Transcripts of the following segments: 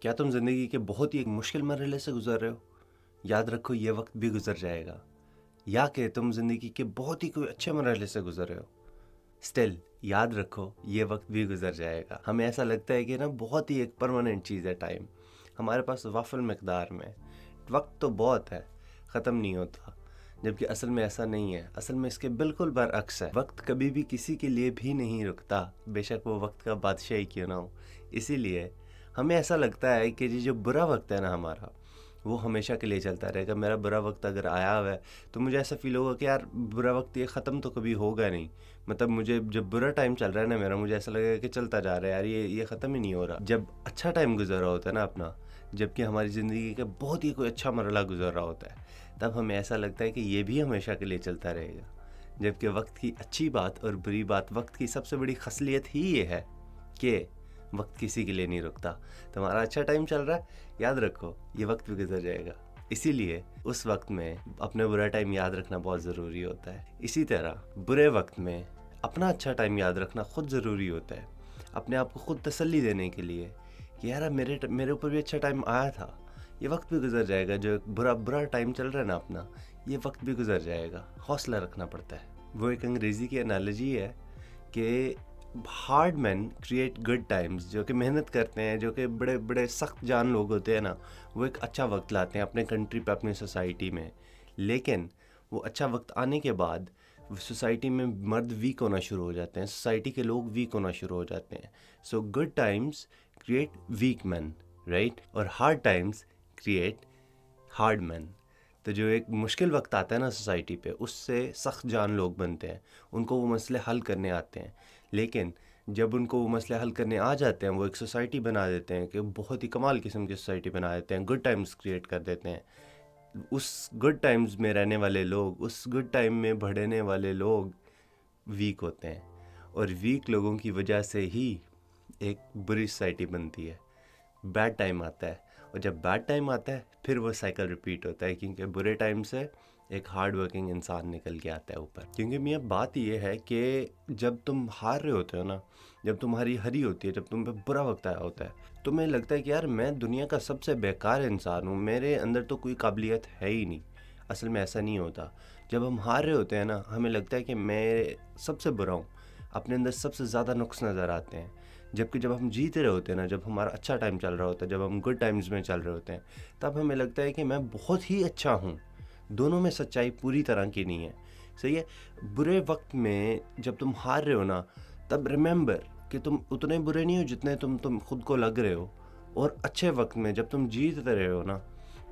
क्या तुम ज़िंदगी के बहुत ही एक मुश्किल मरहले से गुज़र रहे हो? याद रखो ये वक्त भी गुज़र जाएगा। या कि तुम ज़िंदगी के बहुत ही कोई अच्छे मरहले से गुज़र रहे हो, स्टिल याद रखो ये वक्त भी गुज़र जाएगा। हमें ऐसा लगता है कि ना बहुत ही एक परमानेंट चीज़ है टाइम, हमारे पास वाफिल मिकदार में। वक्त तो बहुत है, ख़त्म नहीं होता, जबकि असल में ऐसा नहीं है। असल में इसके बिल्कुल बरअक्स है। वक्त कभी भी किसी के लिए भी नहीं रुकता, बेशक वो वक्त का बादशाह ही क्यों ना हो। इसीलिए हमें ऐसा लगता है कि ये जो बुरा वक्त है ना हमारा, वो हमेशा के लिए चलता रहेगा। मेरा बुरा वक्त अगर आया हुआ है तो मुझे ऐसा फील होगा कि यार बुरा वक्त ये ख़त्म तो कभी होगा नहीं। मतलब मुझे जब बुरा टाइम चल रहा है ना मेरा, मुझे ऐसा लगेगा कि चलता जा रहा है यार, ये ख़त्म ही नहीं हो रहा। जब अच्छा टाइम गुजर रहा होता है ना अपना, जबकि हमारी ज़िंदगी का बहुत ही कोई अच्छा मरहला गुजर रहा होता है, तब हमें ऐसा लगता है कि ये भी हमेशा के लिए चलता रहेगा। जबकि वक्त की अच्छी बात और बुरी बात, वक्त की सबसे बड़ी खसलियत ही ये है कि वक्त किसी के लिए नहीं रुकता। तुम्हारा अच्छा टाइम चल रहा है, याद रखो ये वक्त भी गुजर जाएगा। इसीलिए उस वक्त में अपने बुरा टाइम याद रखना बहुत ज़रूरी होता है। इसी तरह बुरे वक्त में अपना अच्छा टाइम याद रखना खुद ज़रूरी होता है, अपने आप को खुद तसल्ली देने के लिए कि यार मेरे ऊपर भी अच्छा टाइम आया था, ये वक्त भी गुजर जाएगा। जो बुरा बुरा टाइम चल रहा है ना अपना, ये वक्त भी गुजर जाएगा। हौसला रखना पड़ता है। वो एक अंग्रेज़ी की एनालॉजी है कि hard man create good times. जो कि मेहनत करते हैं, जो कि बड़े बड़े सख्त जान लोग होते हैं ना, वो एक अच्छा वक्त लाते हैं अपने कंट्री पे, अपनी सोसाइटी में। लेकिन वो अच्छा वक्त आने के बाद सोसाइटी में मर्द वीक होना शुरू हो जाते हैं, सोसाइटी के लोग वीक होना शुरू हो जाते हैं। So good times create weak man, right? और hard times create hard man. तो जो एक मुश्किल वक्त आता है ना सोसाइटी पे, उससे सख्त जान लोग बनते हैं, उनको वो मसले हल करने आते हैं। लेकिन जब उनको वो मसले हल करने आ जाते हैं, वो एक सोसाइटी बना देते हैं कि बहुत ही कमाल किस्म की सोसाइटी बना देते हैं, गुड टाइम्स क्रिएट कर देते हैं। उस गुड टाइम्स में रहने वाले लोग, उस गुड टाइम में बढ़ने वाले लोग वीक होते हैं, और वीक लोगों की वजह से ही एक बुरी सोसाइटी बनती है। बैड टाइम आता है, और जब बैड टाइम आता है फिर वो साइकिल रिपीट होता है, क्योंकि बुरे टाइम से एक हार्ड वर्किंग इंसान निकल के आता है ऊपर। क्योंकि मियाँ बात ये है कि जब तुम हार रहे होते हो ना, जब तुम्हारी हरी होती है, जब तुम पे बुरा वक्त आया होता है, तो तुम्हें लगता है कि यार मैं दुनिया का सबसे बेकार इंसान हूँ, मेरे अंदर तो कोई काबिलियत है ही नहीं। असल में ऐसा नहीं होता। जब हम हार रहे होते हैं ना, हमें लगता है कि मैं सबसे बुरा हूँ, अपने अंदर सबसे ज़्यादा नुक्स नज़र आते हैं। जबकि जब हम जीत रहे होते हैं ना, जब हमारा अच्छा टाइम चल रहा होता है, जब हम गुड टाइम्स में चल रहे होते हैं, तब हमें लगता है कि मैं बहुत ही अच्छा हूँ। दोनों में सच्चाई पूरी तरह की नहीं है, सही है? बुरे वक्त में जब तुम हार रहे हो ना, तब रिमेंबर कि तुम उतने बुरे नहीं हो जितने तुम खुद को लग रहे हो। और अच्छे वक्त में जब तुम जीत रहे हो ना,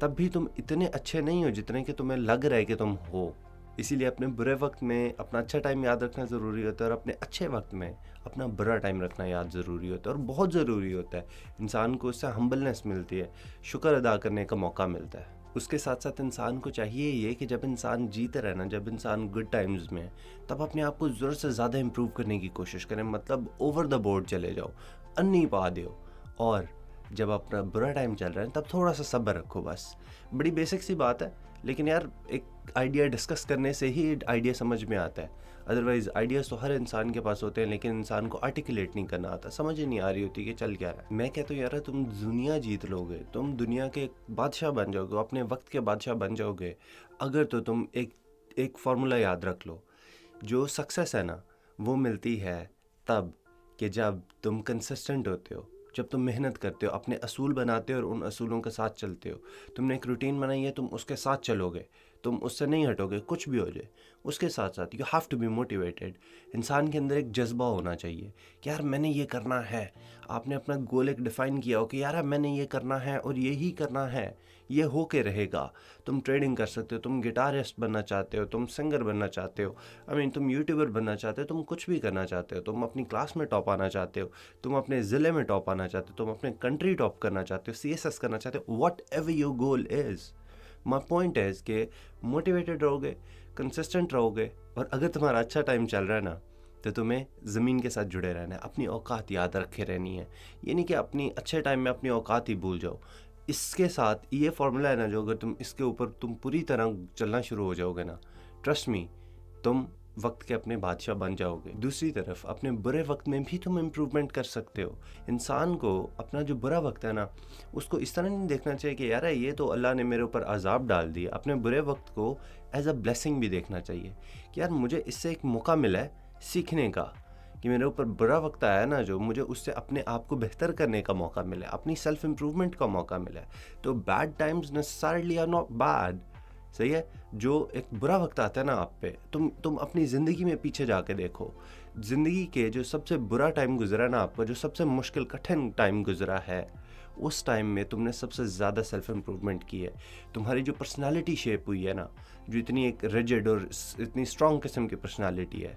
तब भी तुम इतने अच्छे नहीं हो जितने कि तुम्हें लग रहा है कि तुम हो। इसीलिए अपने बुरे वक्त में अपना अच्छा टाइम याद रखना ज़रूरी होता है, और अपने अच्छे वक्त में अपना बुरा टाइम रखना याद ज़रूरी होता है, और बहुत ज़रूरी होता है। इंसान को इससे हम्बलनेस मिलती है, शुक्र अदा करने का मौका मिलता है। उसके साथ साथ इंसान को चाहिए ये कि जब इंसान जीते रहे ना, जब इंसान गुड टाइम्स में, तब अपने आप को ज़रूरत से ज़्यादा इम्प्रूव करने की कोशिश करें। मतलब ओवर द बोर्ड चले जाओ, अन्नी पा दो। और जब अपना बुरा टाइम चल रहा है तब थोड़ा सा सब्र रखो। बस बड़ी बेसिक सी बात है, लेकिन यार एक आइडिया डिस्कस करने से ही आइडिया समझ में आता है। अदरवाइज़ आइडियाज़ तो हर इंसान के पास होते हैं, लेकिन इंसान को आर्टिकुलेट नहीं करना आता, समझ ही नहीं आ रही होती कि चल क्या रहा है। मैं कहता हूँ यार, तुम दुनिया जीत लोगे, तुम दुनिया के बादशाह बन जाओगे, अपने वक्त के बादशाह बन जाओगे, अगर तो तुम एक फार्मूला याद रख लो। जो सक्सेस है ना, वो मिलती है तब कि जब तुम कंसिस्टेंट होते हो, जब तुम मेहनत करते हो, अपने असूल बनाते हो और उन असूलों के साथ चलते हो। तुमने एक रूटीन बनाई है, तुम उसके साथ चलोगे, तुम उससे नहीं हटोगे, कुछ भी हो जाए। उसके साथ साथ you have to be motivated. इंसान के अंदर एक जज्बा होना चाहिए कि यार मैंने ये करना है। आपने अपना गोल एक डिफ़ाइन किया हो कि यार मैंने ये करना है और ये ही करना है, ये हो के रहेगा। तुम ट्रेडिंग कर सकते हो, तुम गिटारिस्ट बनना चाहते हो, तुम सिंगर बनना चाहते हो, तुम यूट्यूबर बनना चाहते हो, तुम कुछ भी करना चाहते हो, तुम अपनी क्लास में टॉप आना चाहते हो, तुम अपने ज़िले में टॉप आना चाहते हो, तुम अपने कंट्री टॉप करना चाहते हो, CSS करना चाहते हो, what ever your goal is. My point is कि मोटिवेटेड रहोगे, कंसिस्टेंट रहोगे, और अगर तुम्हारा अच्छा टाइम चल रहा है ना, तो तुम्हें ज़मीन के साथ जुड़े रहना है, अपनी औकात याद रखे रहनी है। ये नहीं कि अपनी अच्छे टाइम में अपनी औकात ही भूल जाओ। इसके साथ ये फार्मूला है ना, जो अगर तुम इसके ऊपर तुम पूरी तरह चलना शुरू हो जाओगे ना, ट्रस्ट मी, तुम वक्त के अपने बादशाह बन जाओगे। दूसरी तरफ अपने बुरे वक्त में भी तुम इम्प्रूवमेंट कर सकते हो। इंसान को अपना जो बुरा वक्त है ना, उसको इस तरह नहीं देखना चाहिए कि यार ये तो अल्लाह ने मेरे ऊपर अजाब डाल दिया। अपने बुरे वक्त को एज अ ब्लेसिंग भी देखना चाहिए कि यार मुझे इससे एक मौका मिला है सीखने का, कि मेरे ऊपर बुरा वक्त आया ना, जो मुझे उससे अपने आप को बेहतर करने का मौका मिला है, अपनी सेल्फ इम्प्रूवमेंट का मौका मिला है। तो bad times necessarily are not bad, सही है। जो एक बुरा वक्त आता है ना आप पे, तुम अपनी ज़िंदगी में पीछे जाके देखो, ज़िंदगी के जो सबसे बुरा टाइम गुजरा ना आपका, जो सबसे मुश्किल कठिन टाइम गुजरा है, उस टाइम में तुमने सबसे ज़्यादा सेल्फ इम्प्रूवमेंट की है। तुम्हारी जो पर्सनालिटी शेप हुई है ना, जो इतनी एक रिजिड और इतनी स्ट्रॉन्ग किस्म की पर्सनालिटी है,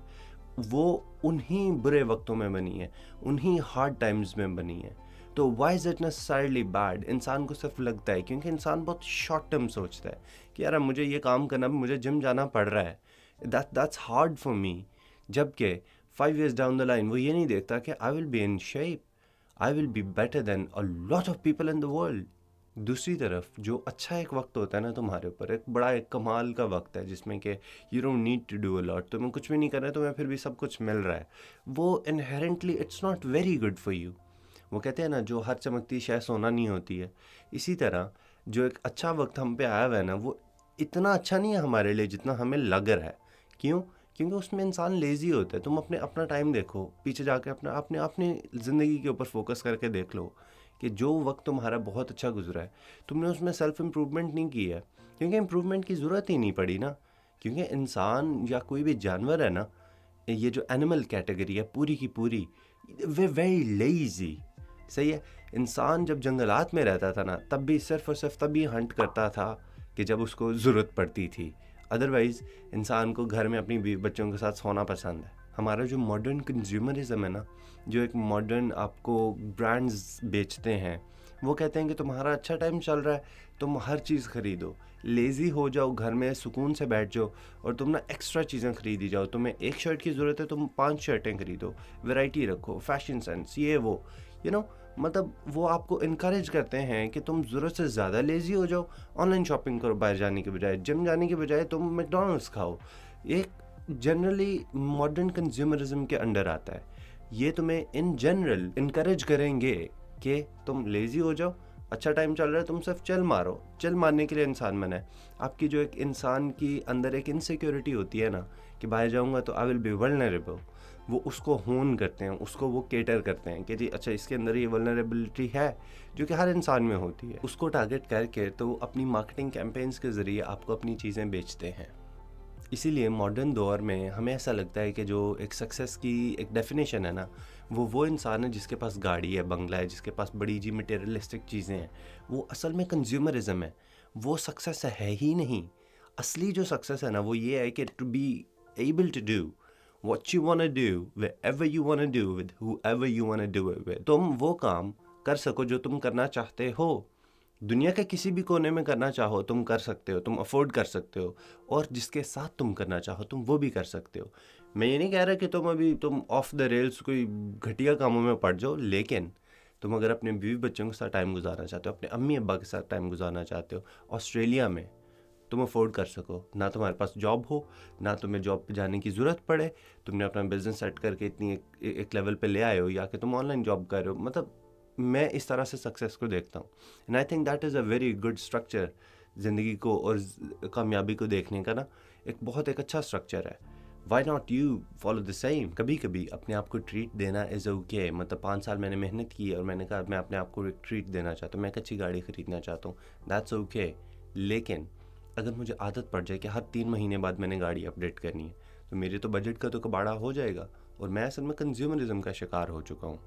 वो उन्हीं बुरे वक्तों में बनी है, उन्हीं हार्ड टाइम्स में बनी है। तो why is it necessarily bad? इंसान को सिर्फ लगता है, क्योंकि इंसान बहुत शॉर्ट टर्म सोचता है कि यार मुझे ये काम करना, मुझे जिम जाना पड़ रहा है, दैट्स हार्ड फॉर मी। जबकि 5 years डाउन द लाइन वो ये नहीं देखता कि I will be in shape, I will be better than a lot of people in the world. दूसरी तरफ जो अच्छा एक वक्त होता है ना तुम्हारे ऊपर, एक बड़ा एक कमाल का वक्त है जिसमें कि you don't need to do a lot, तुम्हें कुछ भी नहीं करना है, तुम्हें फिर भी सब कुछ मिल रहा है, वो inherently it's not very good for you. वो कहते हैं ना, जो हर चमकती शय सोना नहीं होती है। इसी तरह जो एक अच्छा वक्त हम पे आया हुआ है ना, वो इतना अच्छा नहीं है हमारे लिए जितना हमें लग रहा है। क्यों? क्योंकि उसमें इंसान लेज़ी होता है। तुम अपना टाइम देखो, पीछे जाके अपनी ज़िंदगी के ऊपर फोकस करके देख लो कि जो वक्त तुम्हारा बहुत अच्छा गुजरा है, तुमने उसमें सेल्फ इम्प्रूवमेंट नहीं की है, क्योंकि इम्प्रूवमेंट की ज़रूरत ही नहीं पड़ी ना। क्योंकि इंसान या कोई भी जानवर है ना, ये जो एनिमल कैटेगरी है पूरी की पूरी, वे वेरी लेज़ी, सही है। इंसान जब जंगलात में रहता था ना, तब भी सिर्फ और सिर्फ तभी हंट करता था कि जब उसको ज़रूरत पड़ती थी। अदरवाइज़ इंसान को घर में अपनी बीवी बच्चों के साथ सोना पसंद है। हमारा जो मॉडर्न कंज्यूमरिज्म है ना, जो एक मॉडर्न आपको ब्रांड्स बेचते हैं, वो कहते हैं कि तुम्हारा अच्छा टाइम चल रहा है, तुम हर चीज़ खरीदो, लेज़ी हो जाओ, घर में सुकून से बैठ जाओ और तुम ना एक्स्ट्रा चीज़ें खरीदी जाओ। तुम्हें एक शर्ट की ज़रूरत है, तुम 5 शर्टें खरीदो, वैरायटी रखो, फैशन सेंस, ये वो, मतलब वो आपको इनकरेज करते हैं कि तुम ज़रूरत से ज़्यादा लेज़ी हो जाओ, ऑनलाइन शॉपिंग करो बाहर जाने के बजाय, जिम जाने के बजाय तुम मैकडॉनल्ड्स खाओ। एक जनरली मॉडर्न कंज्यूमरिज्म के अंडर आता है। ये तुम्हें इन जनरल इनकरेज करेंगे कि तुम लेज़ी हो जाओ, अच्छा टाइम चल रहा है, तुम सिर्फ चल मारो। चल मारने के लिए इंसान बना है। आपकी जो एक इंसान की अंदर एक इनसिक्योरिटी होती है ना, कि बाहर जाऊँगा तो आई विल बी वल्नरेबल, वो उसको होन करते हैं, उसको वो केटर करते हैं कि जी अच्छा इसके अंदर ये वल्नरेबिलिटी है, जो कि हर इंसान में होती है। उसको टारगेट करके तो अपनी मार्केटिंग कैंपेन्स के ज़रिए आपको अपनी चीज़ें बेचते हैं। इसीलिए मॉडर्न दौर में हमें ऐसा लगता है कि जो एक सक्सेस की एक डेफिनेशन है ना, वो इंसान है जिसके पास गाड़ी है, बंगला है, जिसके पास बड़ी जी मटेरियलिस्टिक चीज़ें हैं। वो असल में कंज्यूमरिज्म है, वो सक्सेस है ही नहीं। असली जो सक्सेस है ना, वो ये है कि to be able to do what you wanna do wherever you wanna do with whoever you wanna do it with। तुम वो काम कर सको जो तुम करना चाहते हो। दुनिया के किसी भी कोने में करना चाहो तुम कर सकते हो, तुम अफोर्ड कर सकते हो, और जिसके साथ तुम करना चाहो तुम वो भी कर सकते हो। मैं ये नहीं कह रहा कि तुम ऑफ द रेल्स कोई घटिया कामों में पड़ जाओ, लेकिन तुम अगर अपने बीवी बच्चों के साथ टाइम गुजारना चाहते हो, अपने अम्मी अब्बा के साथ टाइम गुजारना चाहते हो, ऑस्ट्रेलिया में तुम अफोर्ड कर सको, ना तुम्हारे पास जॉब हो, ना तुम्हें जॉब पे जाने की ज़रूरत पड़े, तुमने अपना बिजनेस सेट करके इतनी एक लेवल पे ले आए हो, या कि तुम ऑनलाइन जॉब कर रहे हो। मतलब मैं इस तरह से सक्सेस को देखता हूँ, and I think that is a very good structure. ज़िंदगी को और कामयाबी को देखने का ना एक अच्छा स्ट्रक्चर है। Why not you follow the same? कभी कभी अपने आप को ट्रीट देना इज़ ओके। मतलब 5 साल मैंने मेहनत की और मैंने कहा मैं अपने आप को एक ट्रीट देना चाहता हूँ, मैं एक अच्छी गाड़ी ख़रीदना चाहता हूँ, दैट्स ओके। लेकिन अगर मुझे आदत पड़ जाए कि हर 3 महीने बाद मैंने गाड़ी अपडेट करनी है, तो मेरे तो बजट का तो कबाड़ा हो जाएगा, और मैं असल में कंज्यूमरिज्म का शिकार हो चुका हूँ।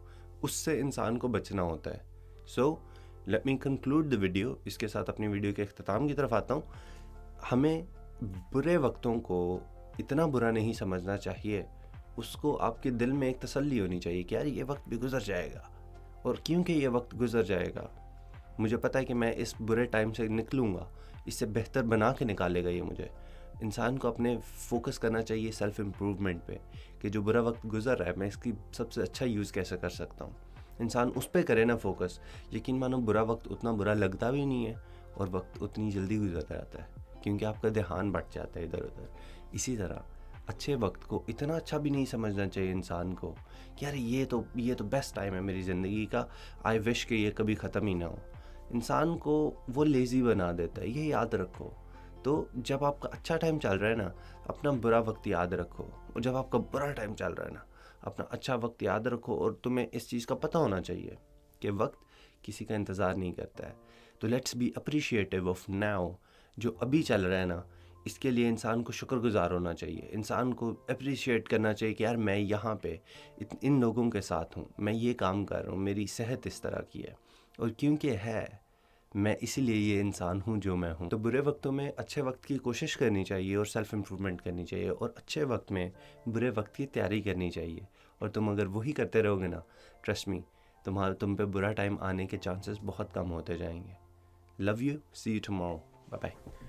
उससे इंसान को बचना होता है। So let me conclude the video. इसके साथ अपनी वीडियो के अख्ताम की तरफ आता हूँ। हमें बुरे वक्तों को इतना बुरा नहीं समझना चाहिए, उसको आपके दिल में एक तसल्ली होनी चाहिए कि यार ये वक्त भी गुजर जाएगा, और क्योंकि ये वक्त गुजर जाएगा मुझे पता है कि मैं इस बुरे टाइम से निकलूँगा, इससे बेहतर बना के निकालेगा ये मुझे। इंसान को अपने फोकस करना चाहिए सेल्फ इम्प्रूवमेंट पे, कि जो बुरा वक्त गुजर रहा है मैं इसकी सबसे अच्छा यूज़ कैसे कर सकता हूँ। इंसान उस पर करे ना फोकस। यकीन मानो बुरा वक्त उतना बुरा लगता भी नहीं है, और वक्त उतनी जल्दी गुजर जाता है, क्योंकि आपका ध्यान बढ़ जाता है इधर उधर। इसी तरह अच्छे वक्त को इतना अच्छा भी नहीं समझना चाहिए इंसान को कि यार ये तो बेस्ट टाइम है मेरी ज़िंदगी का, आई विश कि ये कभी ख़त्म ही ना हो। इंसान को वो लेज़ी बना देता है, ये याद रखो। तो जब आपका अच्छा टाइम चल रहा है ना, अपना बुरा वक्त याद रखो, और जब आपका बुरा टाइम चल रहा है ना, अपना अच्छा वक्त याद रखो। और तुम्हें इस चीज़ का पता होना चाहिए कि वक्त किसी का इंतज़ार नहीं करता है। तो let's be appreciative of now. जो अभी चल रहा है ना, इसके लिए इंसान को शुक्रगुजार होना चाहिए। इंसान को अप्रिशिएट करना चाहिए कि यार मैं यहाँ पे इन लोगों के साथ हूँ, मैं ये काम कर रहा हूँ, मेरी सेहत इस तरह की है, और क्योंकि है मैं इसीलिए ये इंसान हूँ जो मैं हूँ। तो बुरे वक्तों में अच्छे वक्त की कोशिश करनी चाहिए और सेल्फ इम्प्रूवमेंट करनी चाहिए, और अच्छे वक्त में बुरे वक्त की तैयारी करनी चाहिए। और तुम अगर वही करते रहोगे ना, ट्रस्ट मी, तुम पे बुरा टाइम आने के चांसेस बहुत कम होते जाएंगे। Love you, see you tomorrow, bye bye.